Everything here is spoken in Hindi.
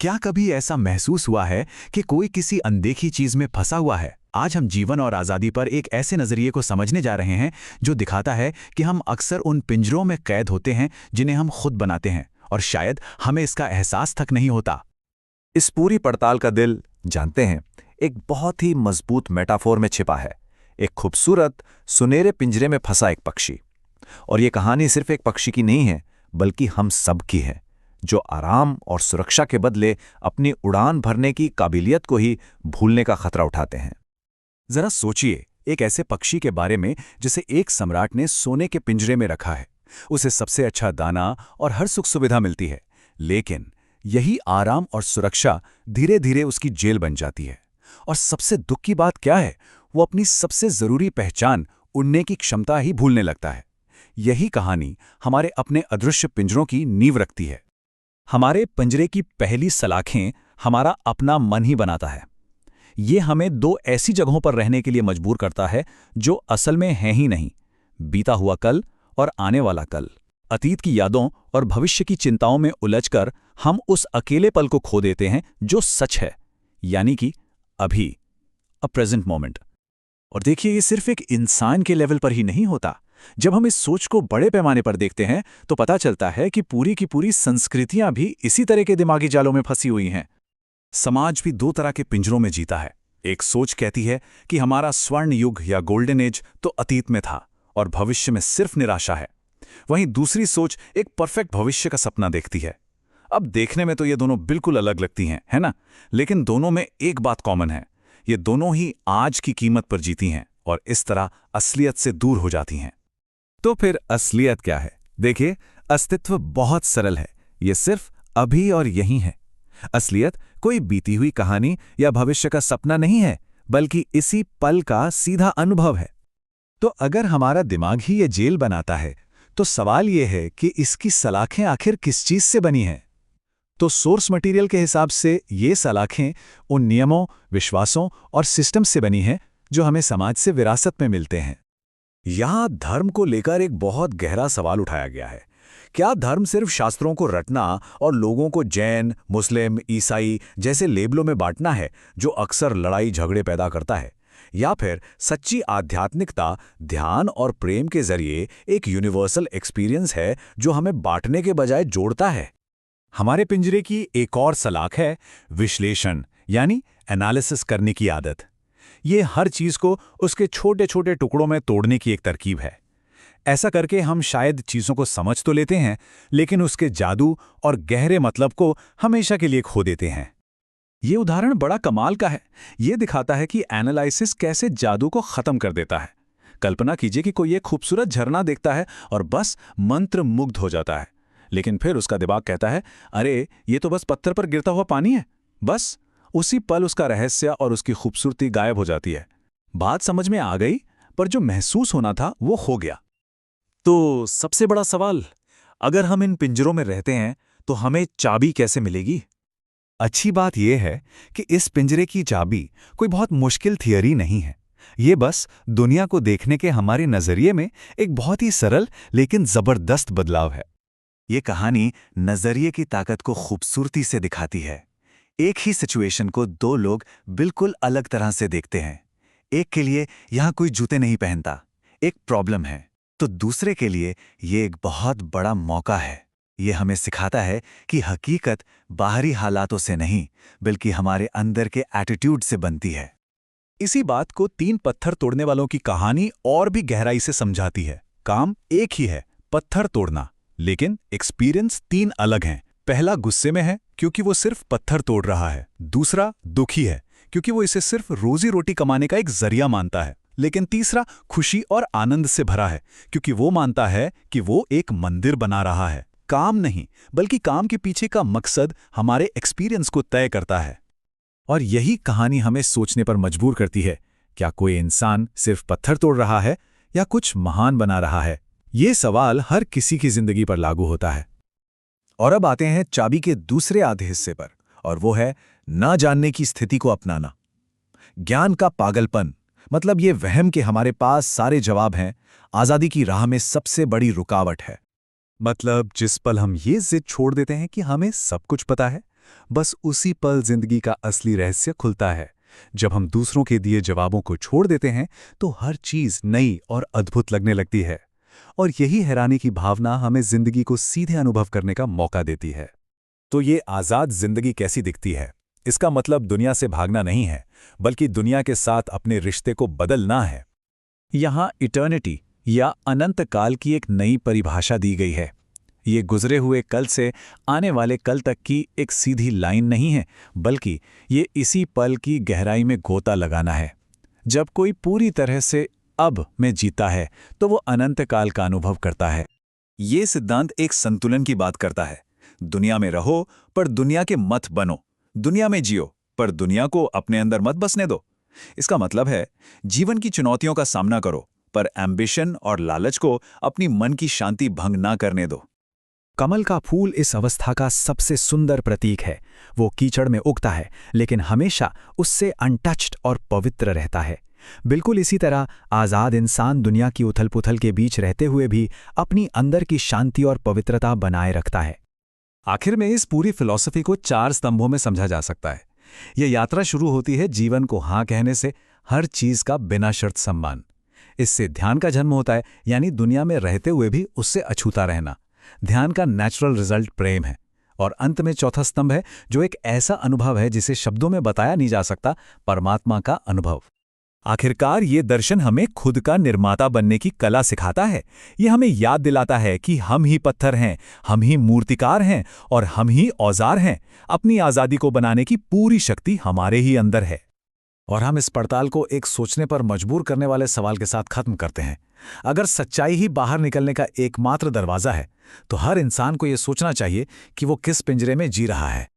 क्या कभी ऐसा महसूस हुआ है कि कोई किसी अनदेखी चीज में फंसा हुआ है? आज हम जीवन और आज़ादी पर एक ऐसे नजरिए को समझने जा रहे हैं जो दिखाता है कि हम अक्सर उन पिंजरों में कैद होते हैं जिन्हें हम खुद बनाते हैं, और शायद हमें इसका एहसास तक नहीं होता। इस पूरी पड़ताल का दिल, जानते हैं, एक बहुत ही मजबूत मेटाफोर में छिपा है। एक खूबसूरत सुनहरे पिंजरे में फंसा एक पक्षी। और ये कहानी सिर्फ एक पक्षी की नहीं है, बल्कि हम सब की है, जो आराम और सुरक्षा के बदले अपनी उड़ान भरने की काबिलियत को ही भूलने का खतरा उठाते हैं। जरा सोचिए, एक ऐसे पक्षी के बारे में जिसे एक सम्राट ने सोने के पिंजरे में रखा है। उसे सबसे अच्छा दाना और हर सुख सुविधा मिलती है, लेकिन यही आराम और सुरक्षा धीरे धीरे उसकी जेल बन जाती है। और सबसे दुख की बात क्या है, वो अपनी सबसे जरूरी पहचान, उड़ने की क्षमता ही भूलने लगता है। यही कहानी हमारे अपने अदृश्य पिंजरों की नींव रखती है। हमारे पिंजरे की पहली सलाखें हमारा अपना मन ही बनाता है। ये हमें दो ऐसी जगहों पर रहने के लिए मजबूर करता है जो असल में हैं ही नहीं: बीता हुआ कल और आने वाला कल। अतीत की यादों और भविष्य की चिंताओं में उलझकर हम उस अकेले पल को खो देते हैं जो सच है, यानी कि अभी, अ प्रेजेंट मोमेंट। और देखिए, ये सिर्फ एक इंसान के लेवल पर ही नहीं होता। जब हम इस सोच को बड़े पैमाने पर देखते हैं तो पता चलता है कि पूरी की पूरी संस्कृतियां भी इसी तरह के दिमागी जालों में फंसी हुई हैं। समाज भी दो तरह के पिंजरों में जीता है। एक सोच कहती है कि हमारा स्वर्ण युग या गोल्डन एज तो अतीत में था और भविष्य में सिर्फ निराशा है। वहीं दूसरी सोच एक परफेक्ट भविष्य का सपना देखती है। अब देखने में तो ये दोनों बिल्कुल अलग लगती हैं, है ना? लेकिन दोनों में एक बात कॉमन है, ये दोनों ही आज की कीमत पर जीती हैं और इस तरह असलियत से दूर हो जाती हैं। तो फिर असलियत क्या है? देखिए, अस्तित्व बहुत सरल है। ये सिर्फ अभी और यहीं है। असलियत कोई बीती हुई कहानी या भविष्य का सपना नहीं है, बल्कि इसी पल का सीधा अनुभव है। तो अगर हमारा दिमाग ही ये जेल बनाता है, तो सवाल ये है कि इसकी सलाखें आखिर किस चीज से बनी हैं? तो सोर्स मटेरियल के हिसाब से ये सलाखें उन नियमों, विश्वासों और सिस्टम से बनी हैं जो हमें समाज से विरासत में मिलते हैं। यहां धर्म को लेकर एक बहुत गहरा सवाल उठाया गया है। क्या धर्म सिर्फ शास्त्रों को रटना और लोगों को जैन, मुस्लिम, ईसाई जैसे लेबलों में बांटना है, जो अक्सर लड़ाई झगड़े पैदा करता है? या फिर सच्ची आध्यात्मिकता ध्यान और प्रेम के जरिए एक यूनिवर्सल एक्सपीरियंस है जो हमें बांटने के बजाय जोड़ता है? हमारे पिंजरे की एक और सलाख है विश्लेषण, यानी एनालिसिस करने की आदत। ये हर चीज को उसके छोटे छोटे टुकड़ों में तोड़ने की एक तरकीब है। ऐसा करके हम शायद चीजों को समझ तो लेते हैं, लेकिन उसके जादू और गहरे मतलब को हमेशा के लिए खो देते हैं। ये उदाहरण बड़ा कमाल का है। ये दिखाता है कि एनालिसिस कैसे जादू को खत्म कर देता है। कल्पना कीजिए कि कोई एक खूबसूरत झरना देखता है और बस मंत्र मुग्ध हो जाता है, लेकिन फिर उसका दिमाग कहता है, अरे ये तो बस पत्थर पर गिरता हुआ पानी है। बस उसी पल उसका रहस्य और उसकी खूबसूरती गायब हो जाती है। बात समझ में आ गई, पर जो महसूस होना था वो हो गया। तो सबसे बड़ा सवाल, अगर हम इन पिंजरों में रहते हैं तो हमें चाबी कैसे मिलेगी? अच्छी बात यह है कि इस पिंजरे की चाबी कोई बहुत मुश्किल थियरी नहीं है। ये बस दुनिया को देखने के हमारे नजरिए में एक बहुत ही सरल लेकिन जबरदस्त बदलाव है। ये कहानी नजरिए की ताकत को खूबसूरती से दिखाती है। एक ही सिचुएशन को दो लोग बिल्कुल अलग तरह से देखते हैं। एक के लिए यहां कोई जूते नहीं पहनता, एक प्रॉब्लम है, तो दूसरे के लिए ये एक बहुत बड़ा मौका है। ये हमें सिखाता है कि हकीकत बाहरी हालातों से नहीं, बल्कि हमारे अंदर के एटीट्यूड से बनती है। इसी बात को तीन पत्थर तोड़ने वालों की कहानी और भी गहराई से समझाती है। काम एक ही है, पत्थर तोड़ना, लेकिन एक्सपीरियंस तीन अलग हैं। पहला गुस्से में है क्योंकि वो सिर्फ पत्थर तोड़ रहा है। दूसरा दुखी है क्योंकि वो इसे सिर्फ रोजी रोटी कमाने का एक जरिया मानता है। लेकिन तीसरा खुशी और आनंद से भरा है क्योंकि वो मानता है कि वो एक मंदिर बना रहा है। काम नहीं, बल्कि काम के पीछे का मकसद हमारे एक्सपीरियंस को तय करता है। और यही कहानी हमें सोचने पर मजबूर करती है, क्या कोई इंसान सिर्फ पत्थर तोड़ रहा है या कुछ महान बना रहा है? ये सवाल हर किसी की जिंदगी पर लागू होता है। और अब आते हैं चाबी के दूसरे आधे हिस्से पर, और वो है ना जानने की स्थिति को अपनाना। ज्ञान का पागलपन, मतलब ये वहम कि हमारे पास सारे जवाब हैं, आजादी की राह में सबसे बड़ी रुकावट है। मतलब जिस पल हम ये जिद छोड़ देते हैं कि हमें सब कुछ पता है, बस उसी पल जिंदगी का असली रहस्य खुलता है। जब हम दूसरों के दिए जवाबों को छोड़ देते हैं तो हर चीज नई और अद्भुत लगने लगती है। और यही हैरानी की भावना हमें जिंदगी को सीधे अनुभव करने का मौका देती है। तो ये आज़ाद जिंदगी कैसी दिखती है? इसका मतलब दुनिया से भागना नहीं है, बल्कि दुनिया के साथ अपने रिश्ते को बदलना है। यहाँ इटर्निटी या अनंत काल की एक नई परिभाषा दी गई है। ये गुजरे हुए कल से आने वाले कल तक की एक सीधी लाइन नहीं है, बल्कि ये इसी पल की गहराई में गोता लगाना है। जब कोई पूरी तरह से अब में जीता है तो वो अनंत काल का अनुभव करता है। ये सिद्धांत एक संतुलन की बात करता है। दुनिया में रहो पर दुनिया के मत बनो, दुनिया में जियो पर दुनिया को अपने अंदर मत बसने दो। इसका मतलब है जीवन की चुनौतियों का सामना करो पर एम्बिशन और लालच को अपनी मन की शांति भंग ना करने दो। कमल का फूल इस अवस्था का सबसे सुंदर प्रतीक है। वो कीचड़ में उगता है लेकिन हमेशा उससे अनटच्ड और पवित्र रहता है। बिल्कुल इसी तरह आज़ाद इंसान दुनिया की उथल-पुथल के बीच रहते हुए भी अपनी अंदर की शांति और पवित्रता बनाए रखता है। आखिर में इस पूरी फिलॉसफी को 4 स्तंभों में समझा जा सकता है। यह यात्रा शुरू होती है जीवन को हाँ कहने से, हर चीज का बिना शर्त सम्मान। इससे ध्यान का जन्म होता है, यानी दुनिया में रहते हुए भी उससे अछूता रहना। ध्यान का नेचुरल रिजल्ट प्रेम है। और अंत में चौथा स्तंभ है जो एक ऐसा अनुभव है जिसे शब्दों में बताया नहीं जा सकता, परमात्मा का अनुभव। आखिरकार ये दर्शन हमें खुद का निर्माता बनने की कला सिखाता है। ये हमें याद दिलाता है कि हम ही पत्थर हैं, हम ही मूर्तिकार हैं और हम ही औजार हैं। अपनी आज़ादी को बनाने की पूरी शक्ति हमारे ही अंदर है। और हम इस पड़ताल को एक सोचने पर मजबूर करने वाले सवाल के साथ खत्म करते हैं। अगर सच्चाई ही बाहर निकलने का एकमात्र दरवाज़ा है, तो हर इंसान को ये सोचना चाहिए कि वो किस पिंजरे में जी रहा है।